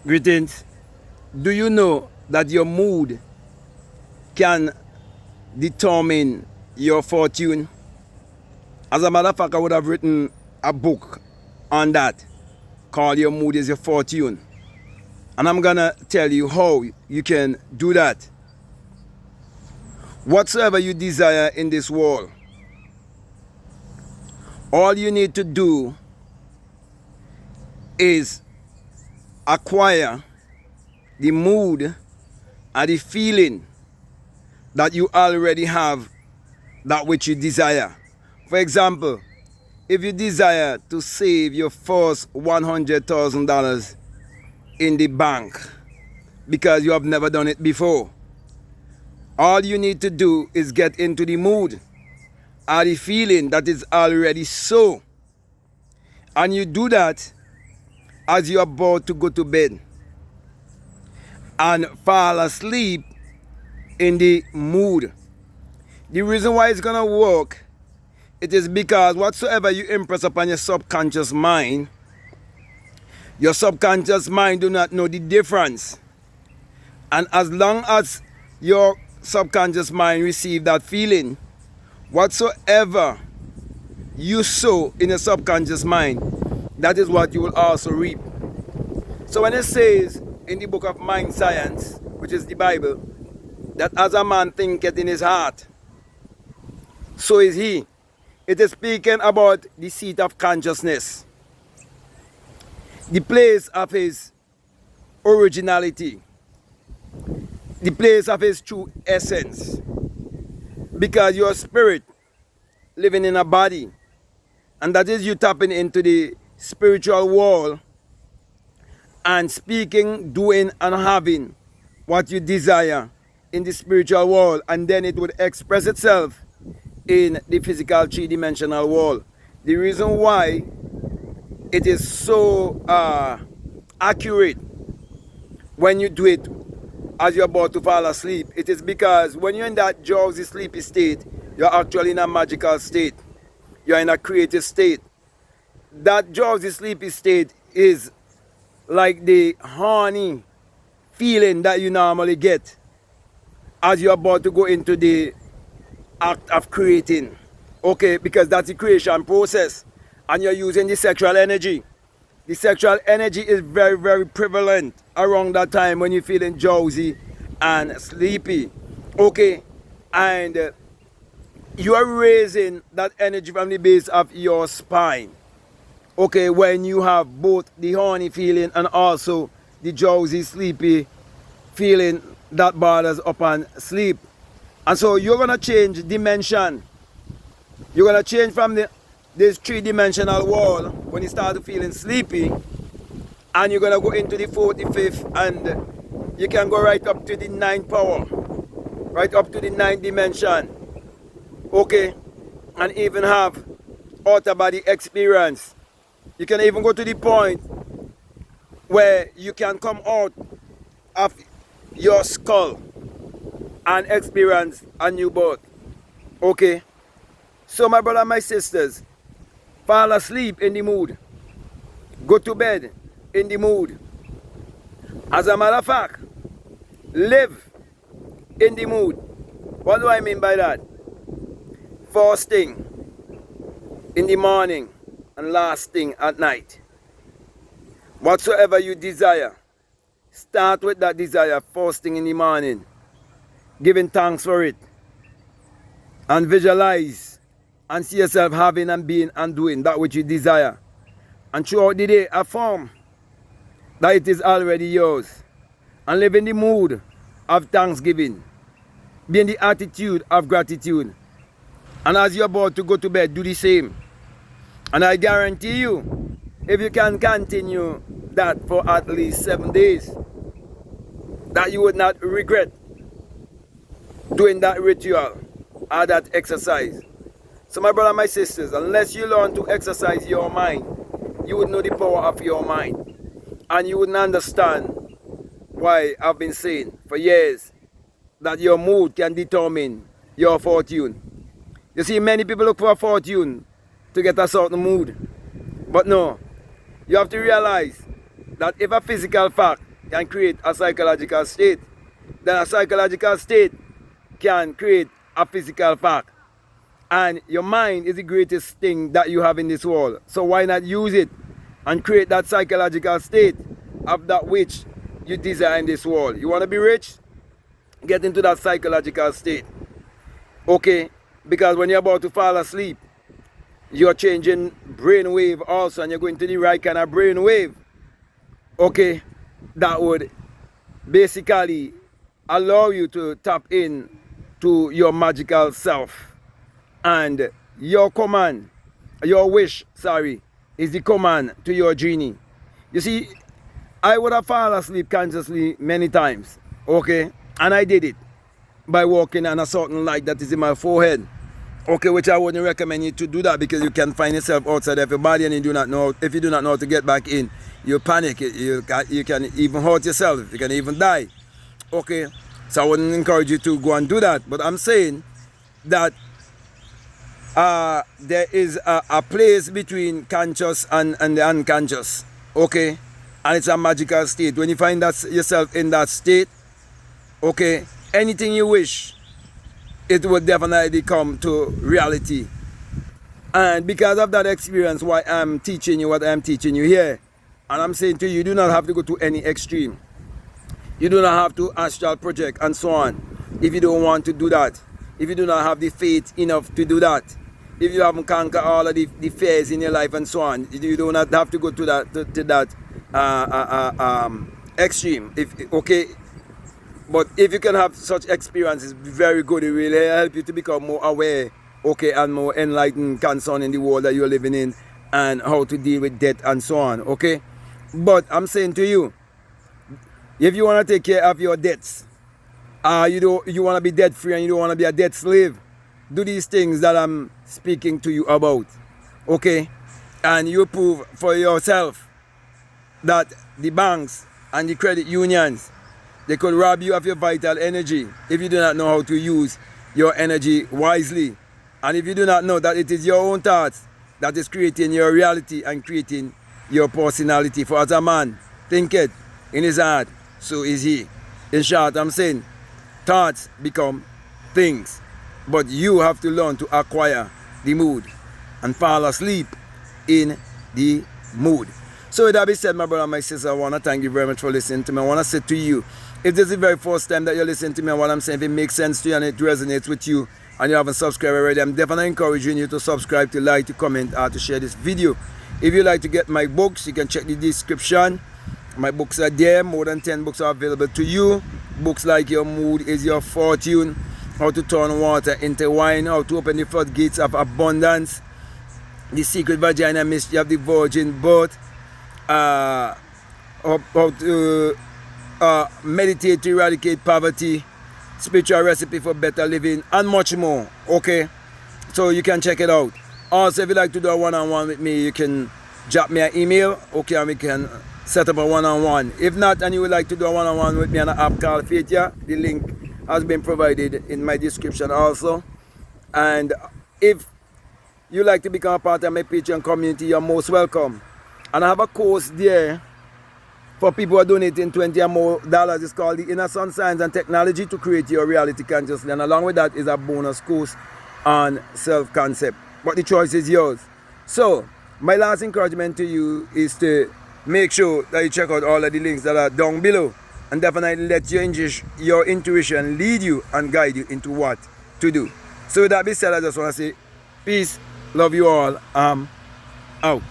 Greetings. Do you know that your mood can determine your fortune? As a matter of fact, I would have written a book on that called Your Mood is Your Fortune. And I'm gonna tell you how you can do that. Whatsoever you desire in this world, all you need to do is acquire the mood and the feeling that you already have that which you desire. For example, if you desire to save your first $100,000 in the bank because you have never done it before, all you need to do is get into the mood or the feeling that is already so. And you do that as you're about to go to bed and fall asleep in the mood. The reason why it's gonna work, it is because whatsoever you impress upon your subconscious mind do not know the difference. And as long as your subconscious mind receive that feeling, whatsoever you sow in your subconscious mind, that is what you will also reap. So when it says in the book of Mind Science, which is the Bible, that as a man thinketh in his heart, so is he. It is speaking about the seat of consciousness, the place of his originality, the place of his true essence. Because your spirit living in a body, and that is you tapping into the spiritual world and speaking, doing, and having what you desire in the spiritual world, and then it would express itself in the physical three-dimensional world. The reason why it is so accurate when you do it as you're about to fall asleep, it is because when you're in that drowsy, sleepy state, you're actually in a magical state. You're in a creative state. That drowsy, sleepy state is like the horny feeling that you normally get as you're about to go into the act of creating. Okay, because that's the creation process. And you're using the sexual energy. The sexual energy is very, very prevalent around that time when you're feeling drowsy and sleepy. Okay, and you are raising that energy from the base of your spine. Okay, when you have both the horny feeling and also the drowsy, sleepy feeling that borders upon sleep. And so you're going to change dimension. You're going to change from this three-dimensional world when you start feeling sleepy, and you're going to go into the fourth, the fifth, and you can go right up to the ninth power, right up to the ninth dimension. Okay, and even have out-of-body experience. You can even go to the point where you can come out of your skull and experience a new birth. Okay, so my brother and my sisters, fall asleep in the mood, go to bed in the mood. As a matter of fact, live in the mood. What do I mean by that? First thing in the morning and last thing at night. Whatsoever you desire, start with that desire first thing in the morning, giving thanks for it, and visualize and see yourself having and being and doing that which you desire. And throughout the day, affirm that it is already yours, and live in the mood of thanksgiving, be in the attitude of gratitude. And as you're about to go to bed, do the same. And I guarantee you, if you can continue that for at least 7 days, that you would not regret doing that ritual or that exercise. So my brother and my sisters, unless you learn to exercise your mind, you would know the power of your mind. And you wouldn't understand why I've been saying for years that your mood can determine your fortune. You see, many people look for a fortune to get a certain mood. But no, you have to realize that if a physical fact can create a psychological state. Then a psychological state can create a physical fact. And your mind is the greatest thing that you have in this world. So why not use it and create that psychological state of that which you desire in this world? You want to be rich? Get into that psychological state. Okay? Because when you're about to fall asleep, you're changing brain wave also, and you're going to the right kind of brain wave. Okay? That would basically allow you to tap in to your magical self. And your command, your wish, sorry, is the command to your genie. You see, I would have fallen asleep consciously many times, okay? And I did it by walking on a certain light that is in my forehead, okay? Which I wouldn't recommend you to do that, because you can find yourself outside of your body, and you do not know, if you do not know how to get back in, you panic, you can even hurt yourself, you can even die, okay? So I wouldn't encourage you to go and do that. But I'm saying that there is a place between conscious and the unconscious, okay? And it's a magical state. When you find that yourself in that state, okay, anything you wish, it will definitely come to reality. And because of that experience, why I'm teaching you what I'm teaching you here, and I'm saying to you, you do not have to go to any extreme. You do not have to astral project and so on if you don't want to do that. If you do not have the faith enough to do that. If you haven't conquered all of the fears in your life and so on, you do not have to go to that extreme. Okay, but if you can have such experiences, very good. It will help you to become more aware, okay, and more enlightened concerning the world that you're living in and how to deal with death and so on. Okay, but I'm saying to you, if you want to take care of your debts, you want to be debt free and you don't want to be a debt slave, do these things that I'm speaking to you about, okay? And you prove for yourself that the banks and the credit unions, they could rob you of your vital energy if you do not know how to use your energy wisely. And if you do not know that it is your own thoughts that is creating your reality and creating your personality. For as a man thinketh in his heart, so is he. In short, I'm saying thoughts become things. But you have to learn to acquire the mood and fall asleep in the mood. So with that being said, my brother and my sister, I want to thank you very much for listening to me. I want to say to you, if this is the very first time that you're listening to me and what I'm saying, if it makes sense to you and it resonates with you and you haven't subscribed already, I'm definitely encouraging you to subscribe, to like, to comment, or to share this video. If you like to get my books, you can check the description. My books are there. More than 10 books are available to you. Books like Your Mood is Your Fortune, How to Turn Water into Wine, How to Open the Floodgates of Abundance, The Secret Vagina Mystery of the Virgin Birth, how to meditate to eradicate poverty, Spiritual Recipe for Better Living, and much more. Okay, so you can check it out. Also, if you'd like to do a one-on-one with me, you can drop me an email, okay, and we can set up a one-on-one. If not, and you would like to do a one-on-one with me on an app called Cultivate, the link has been provided in my description also. And if you like to become a part of my Patreon community, you're most welcome. And I have a course there for people who are donating $20 or more. It's called The Inner Sun Science and Technology to Create Your Reality Consciously. And along with that is a bonus course on self-concept. But the choice is yours. So, my last encouragement to you is to make sure that you check out all of the links that are down below. And definitely let your intuition lead you and guide you into what to do. So with that being said, I just want to say peace, love you all, out.